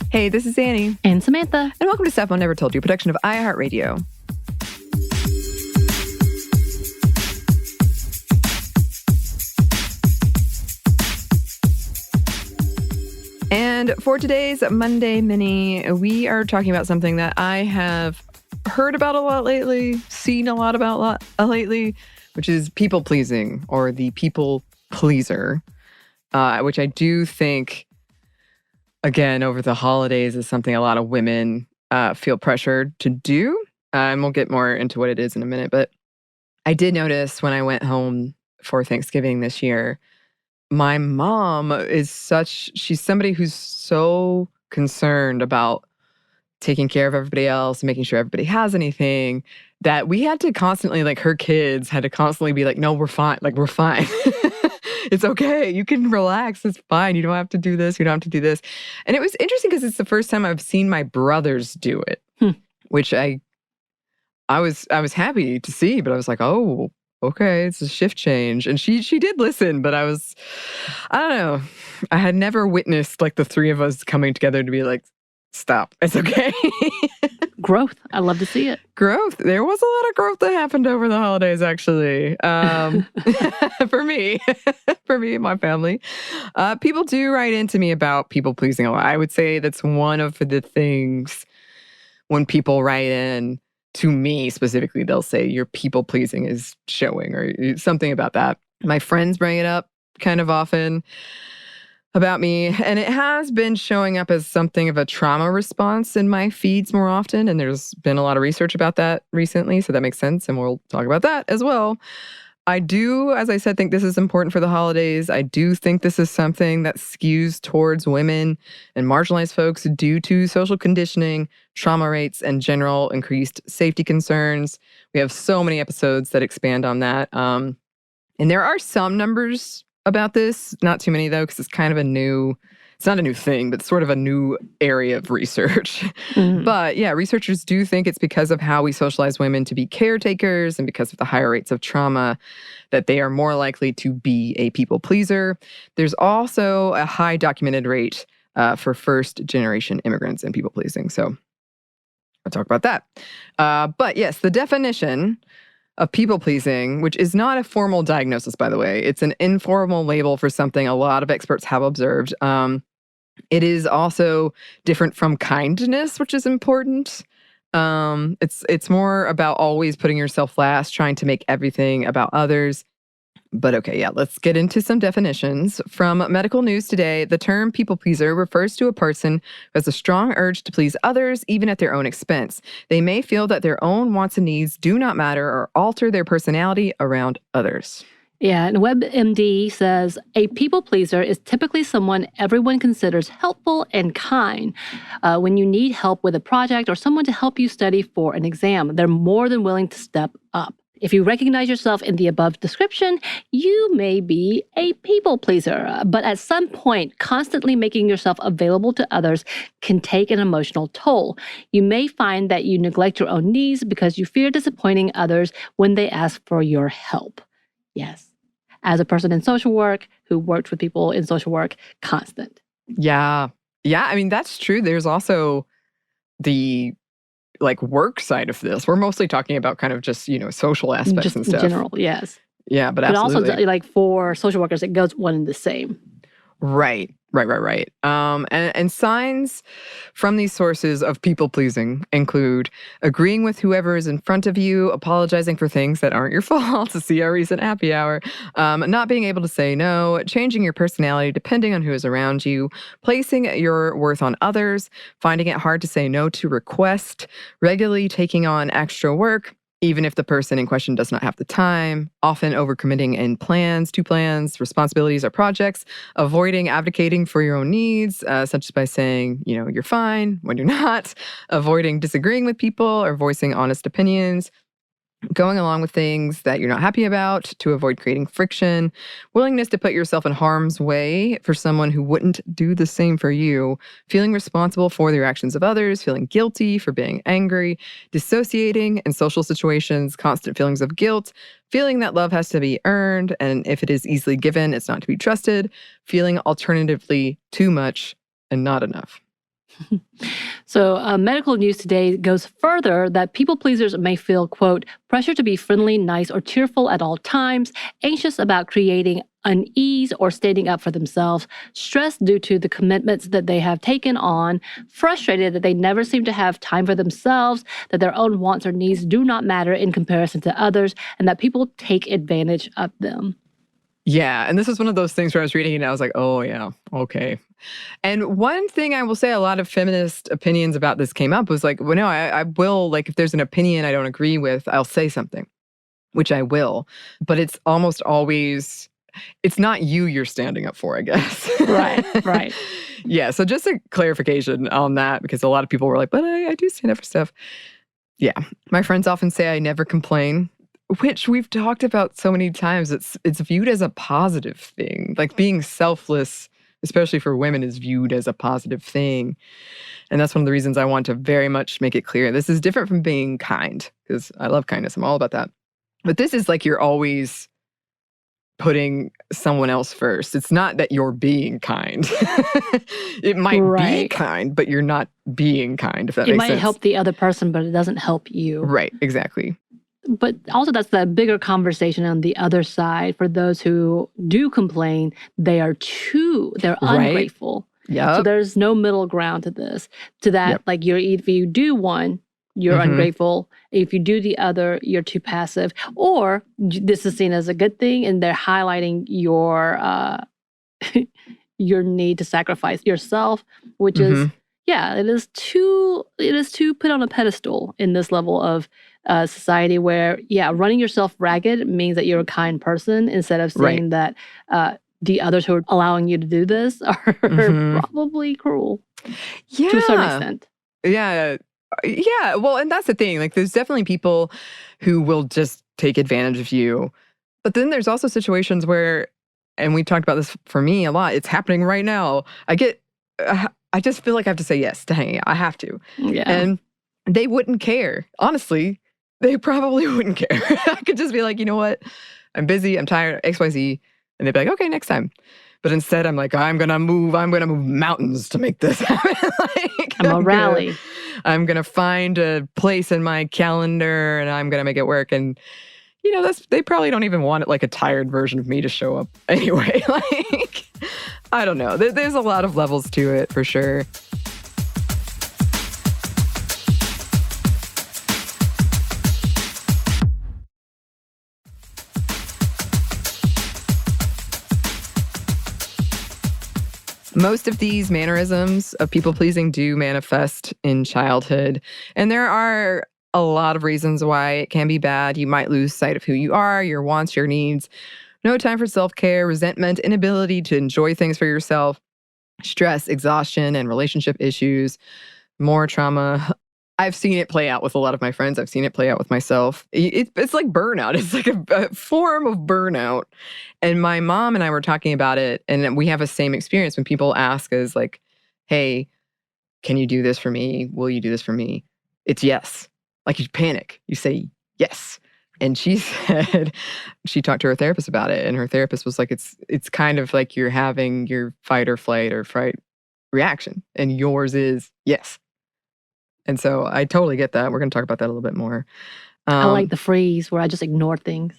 Hey, this is Anney. And Samantha. And welcome to Stuff Mom Never Told You, a production of iHeartRadio. And for today's Monday Mini, we are talking about something that I have heard about a lot lately, seen a lot about lately, which is people pleasing, or the people pleaser, which I do think, again, over the holidays is something a lot of women feel pressured to do. And we'll get more into what it is in a minute. But I did notice when I went home for Thanksgiving this year, my mom she's somebody who's so concerned about taking care of everybody else, making sure everybody has anything, that we had to constantly, like, her kids had to constantly be like, no, we're fine. Like, we're fine. It's okay. You can relax. It's fine. You don't have to do this. You don't have to do this. And it was interesting because it's the first time I've seen my brothers do it, which I was happy to see, but I was like, oh, okay, it's a shift change. And she did listen, but I don't know. I had never witnessed, like, the three of us coming together to be like, stop. It's okay. Growth. I love to see it. Growth. There was a lot of growth that happened over the holidays, actually. For me and my family. People do write into me about people pleasing a lot. I would say that's one of the things when people write in to me specifically, they'll say your people pleasing is showing, or something about that. My friends bring it up kind of often about me, and it has been showing up as something of a trauma response in my feeds more often, and there's been a lot of research about that recently, so that makes sense, and we'll talk about that as well. I do, as I said, think this is important for the holidays. I do think this is something that skews towards women and marginalized folks due to social conditioning, trauma rates, and general increased safety concerns. We have so many episodes that expand on that. And there are some numbers about this, not too many though, because it's kind of it's not a new thing, but sort of a new area of research. Mm-hmm. But yeah, researchers do think it's because of how we socialize women to be caretakers and because of the higher rates of trauma that they are more likely to be a people pleaser. There's also a high documented rate for first-generation immigrants in people pleasing. So I'll talk about that. But yes, the definition of people-pleasing, which is not a formal diagnosis, by the way. It's an informal label for something a lot of experts have observed. It is also different from kindness, which is important. It's more about always putting yourself last, trying to make everything about others. But okay, yeah, let's get into some definitions. From Medical News Today, the term people pleaser refers to a person who has a strong urge to please others, even at their own expense. They may feel that their own wants and needs do not matter or alter their personality around others. Yeah, and WebMD says a people pleaser is typically someone everyone considers helpful and kind. When you need help with a project or someone to help you study for an exam, they're more than willing to step up. If you recognize yourself in the above description, you may be a people pleaser. But at some point, constantly making yourself available to others can take an emotional toll. You may find that you neglect your own needs because you fear disappointing others when they ask for your help. Yes. As a person in social work who worked with people in social work, constant. Yeah. Yeah, I mean, that's true. There's also the work side of this. We're mostly talking about kind of just, social aspects just and stuff. In general, yes. Yeah, but absolutely. Also, for social workers, it goes one and the same. Right. And signs from these sources of people-pleasing include agreeing with whoever is in front of you, apologizing for things that aren't your fault, to see our recent happy hour, not being able to say no, changing your personality depending on who is around you, placing your worth on others, finding it hard to say no to requests, regularly taking on extra work, even if the person in question does not have the time, often overcommitting in plans, responsibilities, or projects, avoiding advocating for your own needs, such as by saying, you're fine when you're not, avoiding disagreeing with people or voicing honest opinions, going along with things that you're not happy about to avoid creating friction, willingness to put yourself in harm's way for someone who wouldn't do the same for you, feeling responsible for the reactions of others, feeling guilty for being angry, dissociating in social situations, constant feelings of guilt, feeling that love has to be earned, and if it is easily given, it's not to be trusted, feeling alternatively too much and not enough. So medical news today goes further that people pleasers may feel, quote, pressure to be friendly, nice, or cheerful at all times, anxious about creating unease or standing up for themselves, stressed due to the commitments that they have taken on, frustrated that they never seem to have time for themselves, that their own wants or needs do not matter in comparison to others, and that people take advantage of them. Yeah, and this is one of those things where I was reading it and I was like, oh yeah, okay. And one thing I will say, a lot of feminist opinions about this came up was like, well, no, I will, like, if there's an opinion I don't agree with, I'll say something, which I will. But it's almost always, it's not you're standing up for, I guess. Right. Yeah, so just a clarification on that, because a lot of people were like, but I do stand up for stuff. Yeah, my friends often say I never complain, which we've talked about so many times. It's viewed as a positive thing. Like being selfless, especially for women, is viewed as a positive thing. And that's one of the reasons I want to very much make it clear. This is different from being kind, because I love kindness. I'm all about that. But this is like you're always putting someone else first. It's not that you're being kind. It might be kind, but you're not being kind, if that makes sense. It might help the other person, but it doesn't help you. Right, exactly. But also that's the bigger conversation on the other side. For those who do complain, they're ungrateful. Yeah. So there's no middle ground to this. To that, like if you do one, you're ungrateful. If you do the other, you're too passive. Or this is seen as a good thing, and they're highlighting your your need to sacrifice yourself, which is it is too put on a pedestal in this level of society where, running yourself ragged means that you're a kind person, instead of saying that the others who are allowing you to do this are probably cruel to a certain extent. Yeah. Yeah. Well, and that's the thing. Like, there's definitely people who will just take advantage of you. But then there's also situations where, and we've talked about this for me a lot, it's happening right now. I just feel like I have to say yes to hanging out. I have to. Yeah. And they wouldn't care. Honestly, they probably wouldn't care. I could just be like, you know what? I'm busy. I'm tired. XYZ. And they'd be like, okay, next time. But instead, I'm like, I'm going to move mountains to make this happen. I'm a rally. I'm going to find a place in my calendar and I'm going to make it work. And, they probably don't even want it, like a tired version of me to show up anyway. Like, I don't know. There's a lot of levels to it for sure. Most of these mannerisms of people-pleasing do manifest in childhood. And there are a lot of reasons why it can be bad. You might lose sight of who you are, your wants, your needs. No time for self-care, resentment, inability to enjoy things for yourself, stress, exhaustion, and relationship issues, more trauma. I've seen it play out with a lot of my friends. I've seen it play out with myself. It's like burnout. It's like a form of burnout. And my mom and I were talking about it, and we have a same experience when people ask us like, hey, can you do this for me? Will you do this for me? It's yes. Like, you panic. You say yes. And she said, she talked to her therapist about it, and her therapist was like, it's kind of like you're having your fight or flight or fright reaction, and yours is yes. And so I totally get that. We're going to talk about that a little bit more. I like the freeze where I just ignore things.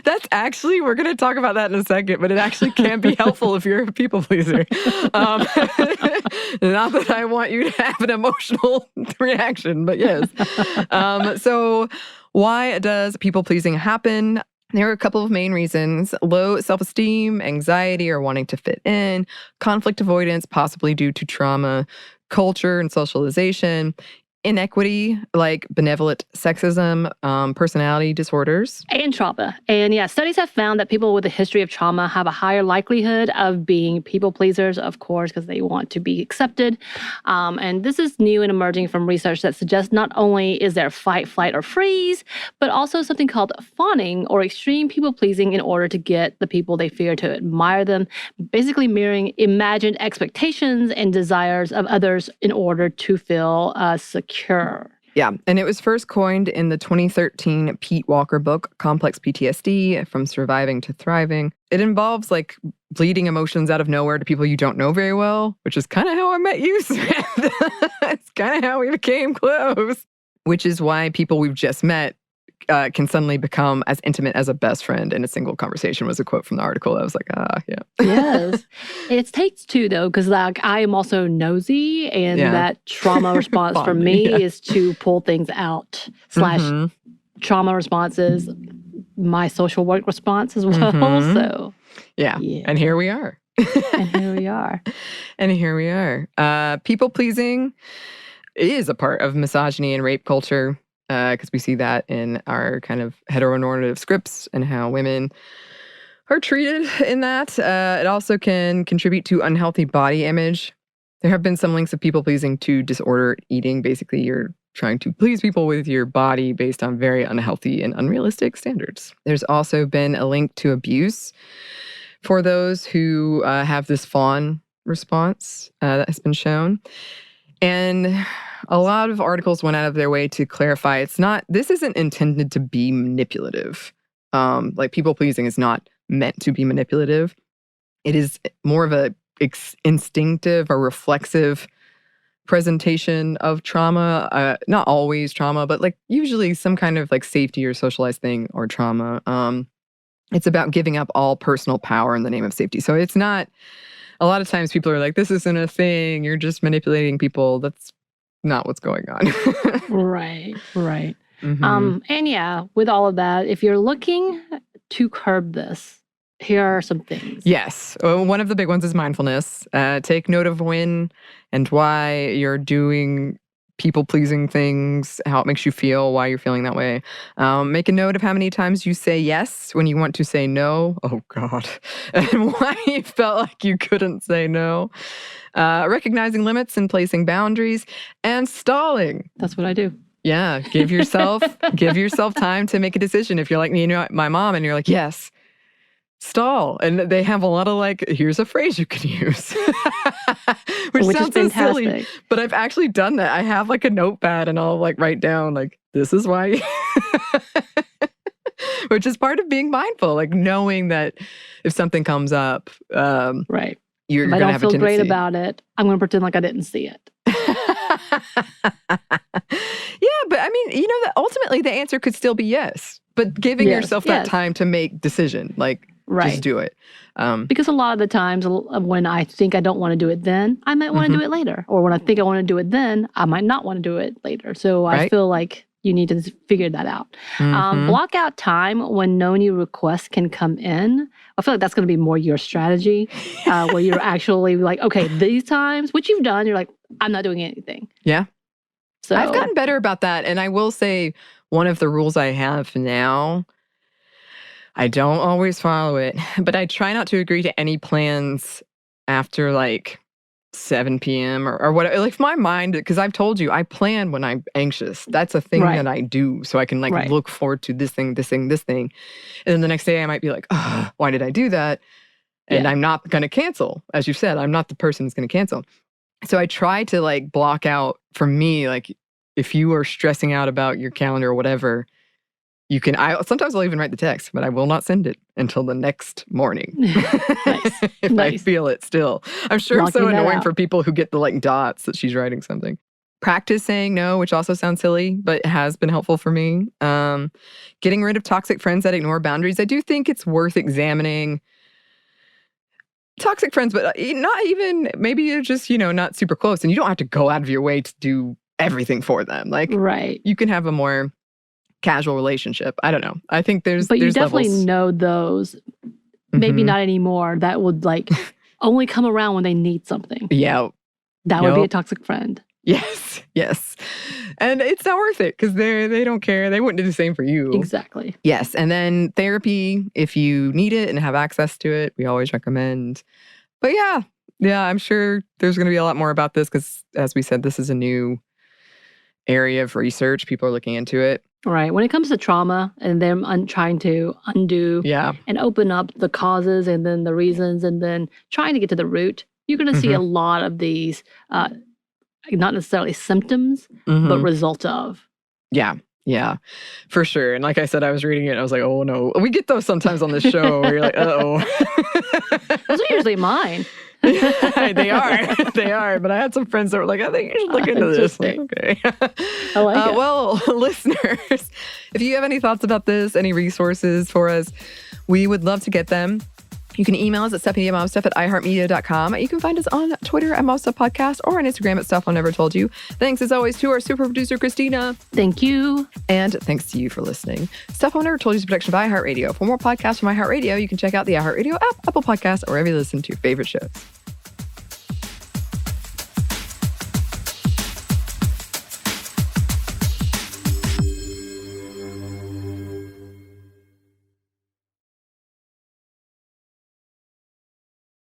That's actually, we're going to talk about that in a second, but it actually can be helpful if you're a people pleaser. Not that I want you to have an emotional reaction, but yes. So why does people pleasing happen? There are a couple of main reasons: low self-esteem, anxiety or wanting to fit in, conflict avoidance, possibly due to trauma, culture and socialization, inequity like benevolent sexism, personality disorders. And trauma. And studies have found that people with a history of trauma have a higher likelihood of being people pleasers, of course, because they want to be accepted. And this is new and emerging from research that suggests not only is there fight, flight, or freeze, but also something called fawning or extreme people pleasing in order to get the people they fear to admire them, basically mirroring imagined expectations and desires of others in order to feel secure. Yeah, and it was first coined in the 2013 Pete Walker book, Complex PTSD, From Surviving to Thriving. It involves like bleeding emotions out of nowhere to people you don't know very well, which is kind of how I met you, Samantha. It's kind of how we became close, which is why people we've just met can suddenly become as intimate as a best friend in a single conversation, was a quote from the article. I was like, yeah. Yes. It takes two, though, because like I am also nosy, and that trauma response for me is to pull things out / trauma responses, my social work response as well. So yeah. And here we are. And here we are. People pleasing is a part of misogyny and rape culture, because we see that in our kind of heteronormative scripts and how women are treated in that. It also can contribute to unhealthy body image. There have been some links of people pleasing to disordered eating. Basically, you're trying to please people with your body based on very unhealthy and unrealistic standards. There's also been a link to abuse for those who have this fawn response that has been shown. And a lot of articles went out of their way to clarify this isn't intended to be manipulative. Like people pleasing is not meant to be manipulative. It is more of a instinctive or reflexive presentation of trauma. Not always trauma, but like usually some kind of like safety or socialized thing or trauma. It's about giving up all personal power in the name of safety. So it's not, a lot of times people are like, this isn't a thing. You're just manipulating people. That's not what's going on. Right. And yeah, with all of that, if you're looking to curb this, here are some things. Yes. One of the big ones is mindfulness. Take note of when and why you're doing people-pleasing things, how it makes you feel, why you're feeling that way. Make a note of how many times you say yes when you want to say no. Oh, God. And why you felt like you couldn't say no. Recognizing limits and placing boundaries. And stalling. That's what I do. Yeah. Give yourself time to make a decision. If you're like, my mom, and you're like, yes. Stall. And they have a lot of like, here's a phrase you can use. which sounds so silly. But I've actually done that. I have like a notepad and I'll like write down like, this is why. Which is part of being mindful. Like knowing that if something comes up, right. You're going to have a tendency. I don't feel great about it, I'm going to pretend like I didn't see it. Yeah, but I mean, that ultimately the answer could still be yes. But giving yourself that time to make decision, like, just do it. Because a lot of the times when I think I don't want to do it then, I might want to do it later. Or when I think I want to do it then, I might not want to do it later. So I feel like you need to figure that out. Block out time when no new requests can come in. I feel like that's going to be more your strategy, where you're actually like, okay, these times, which you've done, you're like, I'm not doing anything. Yeah. So I've gotten better about that. And I will say one of the rules I have now, I don't always follow it, but I try not to agree to any plans after like 7 p.m. or what. Like my mind, because I've told you, I plan when I'm anxious. That's a thing that I do. So I can like look forward to this thing. And then the next day I might be like, oh, why did I do that? And I'm not going to cancel. As you said, I'm not the person who's going to cancel. So I try to like block out, for me, like if you are stressing out about your calendar or whatever, you can, sometimes I'll even write the text, but I will not send it until the next morning. If I feel it still. I'm sure it's so annoying for people who get the like dots that she's writing something. Practice saying no, which also sounds silly, but has been helpful for me. Getting rid of toxic friends that ignore boundaries. I do think it's worth examining toxic friends, but not even, maybe you're just, not super close and you don't have to go out of your way to do everything for them. Like, you can have a more casual relationship. I don't know. I think there's But you definitely levels. know those, maybe not anymore, that would like only come around when they need something. Yeah. That would be a toxic friend. Yes. And it's not worth it because they don't care. They wouldn't do the same for you. Exactly. Yes. And then therapy, if you need it and have access to it, we always recommend. But yeah, I'm sure there's going to be a lot more about this because, as we said, this is a new area of research. People are looking into it. Right. When it comes to trauma and them trying to undo and open up the causes and then the reasons and then trying to get to the root, you're going to see a lot of these, not necessarily symptoms, but result of. Yeah. Yeah, for sure. And like I said, I was reading it and I was like, oh no. We get those sometimes on the show where you're like, uh-oh. Those are usually mine. They are. But I had some friends that were like, I think you should look into this. Like, okay. I like it. Well, listeners, if you have any thoughts about this, any resources for us, we would love to get them. You can email us at stephanieandmomstuff@iheartmedia.com. You can find us on Twitter at momstuffpodcast or on Instagram at Stuff I Never Told You. Thanks as always to our super producer, Christina. Thank you. And thanks to you for listening. Stuff I Never Told You is a production by iHeartRadio. For more podcasts from iHeartRadio, you can check out the iHeartRadio app, Apple Podcasts, or wherever you listen to your favorite shows.